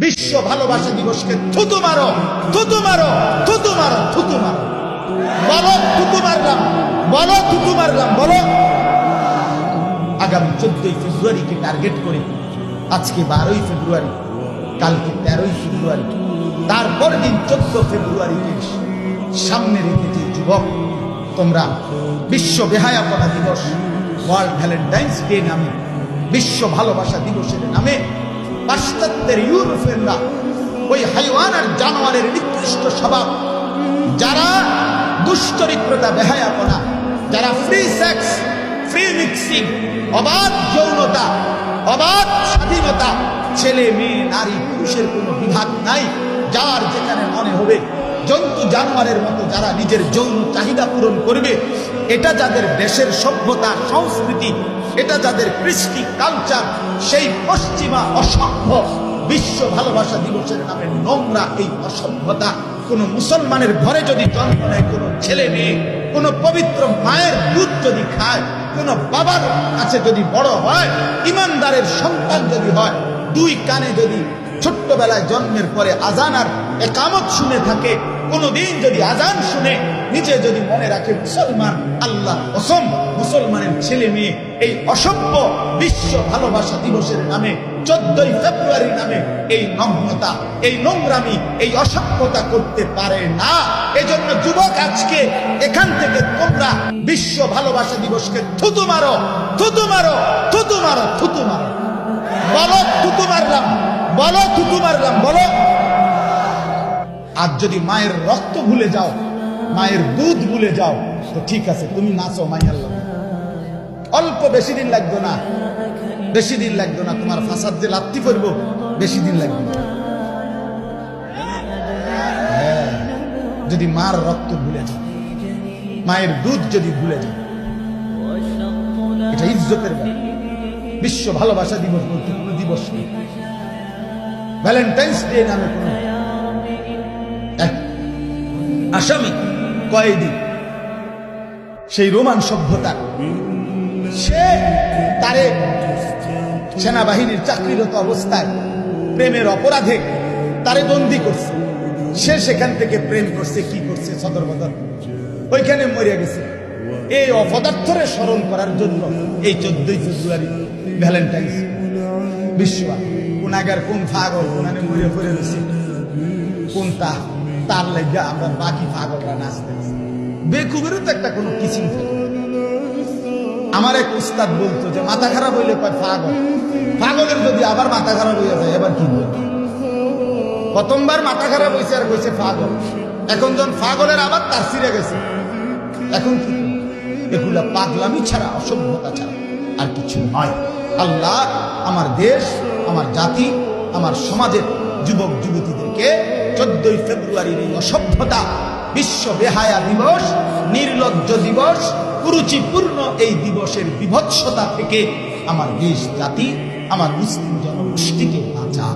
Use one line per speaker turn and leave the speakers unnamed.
বিশ্ব ভালোবাসা দিবসকে থুতু মারো, থুতু মারো, থুতু মারো, থুতু মারো। বলো থুতু মারলাম, বলো থুতু মারলাম, বলো। আগামী 14ই ফেব্রুয়ারিকে টার্গেট করে, আজকে 12ই ফেব্রুয়ারি, কালকে 13ই ফেব্রুয়ারি, তারপর দিন 14 ফেব্রুয়ারিকে সামনে রেখে যে যুবক তোমরা বিশ্ব বেহায়াপনা দিবস, ওয়ার্ল্ড ভ্যালেন্টাইন্স ডে নামে, বিশ্ব ভালোবাসা দিবসের নামে পাশ্চাত্যের ইউরোপিয়ানরা ওই হাইওয়ান আর জানোয়ারের নিকৃষ্ট স্বভাব, যারা দুশ্চরিত্রতা, বেহায়াপনা, যারা ফ্রি সেক্স, ফ্রি মিক্সিং, অবাধ যৌনতা, অবাধ স্বাধীনতা, ছেলে মেয়ে নারী পুরুষের কোনো বিভাগ নাই, যার যেখানে মনে হবে জন্তু জানোয়ারের মতো যারা নিজের যৌন চাহিদা পূরণ করবে, এটা যাদের দেশের সভ্যতা সংস্কৃতি, এটা যাদের কৃষ্টি কালচার, সেই পশ্চিমা অসভ্য বিশ্ব ভালোবাসা দিবসের নামে নোংরা এই অসভ্যতা কোন মুসলমানের ঘরে যদি জন্ম নেয়, কোন ছেলে মেয়ে কোন পবিত্র মায়ের দুধ যদি খায়, কোন বাবার কাছে যদি বড় হয়, ইমানদারের সন্তান যদি হয়, দুই কানে যদি ছোট্টবেলায় জন্মের পরে আজান আর একামত শুনে থাকে, কোনদিন যদি আজান শুনে নিজে যদি মনে রাখে মুসলমান, আল্লাহ কসম মুসলমানের ছেলে মেয়ে এই অসভ্য বিশ্ব ভালোবাসা দিবসের নামে 14ই ফেব্রুয়ারির নামে এই নগ্নতা, এই নোংরামি, এই অসভ্যতা করতে পারে না। এজন্য যুবক, আজকে এখান থেকে তোমরা বিশ্ব ভালোবাসা দিবসকে থুতু মারো, থুতু মারো, থুতু মারো, থুতু মারো। বলো থুতু মারলাম, বলো থুতু মারলাম, বলো। আর যদি মায়ের রক্ত ভুলে যাও, মায়ের দুধ ভুলে যাও, তো ঠিক আছে, তুমি নাচো মাইয়ার লোক। অল্প বেশি দিন লাগবে না, বেশি দিন লাগবে না, তোমার ফাসাদ যে লাত্তি করবো বেশি দিন লাগবে না। যদি মার রক্ত ভুলে যাও, মায়ের দুধ যদি ভুলে যাও, এটা ইজ্জতের ব্যাপার। বিশ্ব ভালোবাসা দিবস বলতে কোনো দিবস নেই, ভ্যালেন্টাইন্স ডে নামে কোনো আসামি কয়েদি, সেই রোমান সভ্যতা, সে তারে সেনাবাহিনীর চাকরিরত অবস্থায় প্রেমের অপরাধে তারে বন্দী করছে। সে সেখান থেকে প্রেম করছে, কি করছে, সদর বদর ওইখানে মরিয়া গেছে। এই অপদার্থরে স্মরণ করার জন্য এই 14ই ফেব্রুয়ারি ভ্যালেন্টাইন্স বিশ্ব। কোনাগার কোন পাগল কোনানে মরিয়া পড়ে রয়েছে, কোনটা তার লেগে আমরা বাকি পাগলরা নাচতেছি। বেকুবেরও তো একটা কোনো কিছু থাকে। আমার এক উস্তাদ বলতো যে মাথা খারাপ হইলে পায় পাগল, পাগলের যদি আবার মাথা খারাপ হয়ে যায় এবার কি বলতো? প্রথমবার মাথা খারাপ হয়েছে আর কইছে পাগল, এখন যখন পাগলের আবার তার ছিঁড়ে গেছে, এখন কি? এগুলা পাগলামি ছাড়া, অসভ্যতা ছাড়া আর কিছু নয়। আল্লাহ আমার দেশ, আমার জাতি, আমার সমাজের যুবক যুবতীদেরকে 14ই ফেব্রুয়ারির এই অসভ্যতা, বিশ্ব বেহায়া দিবস, নির্লজ্জ দিবস, কুরুচিপূর্ণ এই দিবসের বিভৎসতা থেকে আমার দেশ জাতি, আমার মুসলিম জনগোষ্ঠীকে বাঁচা।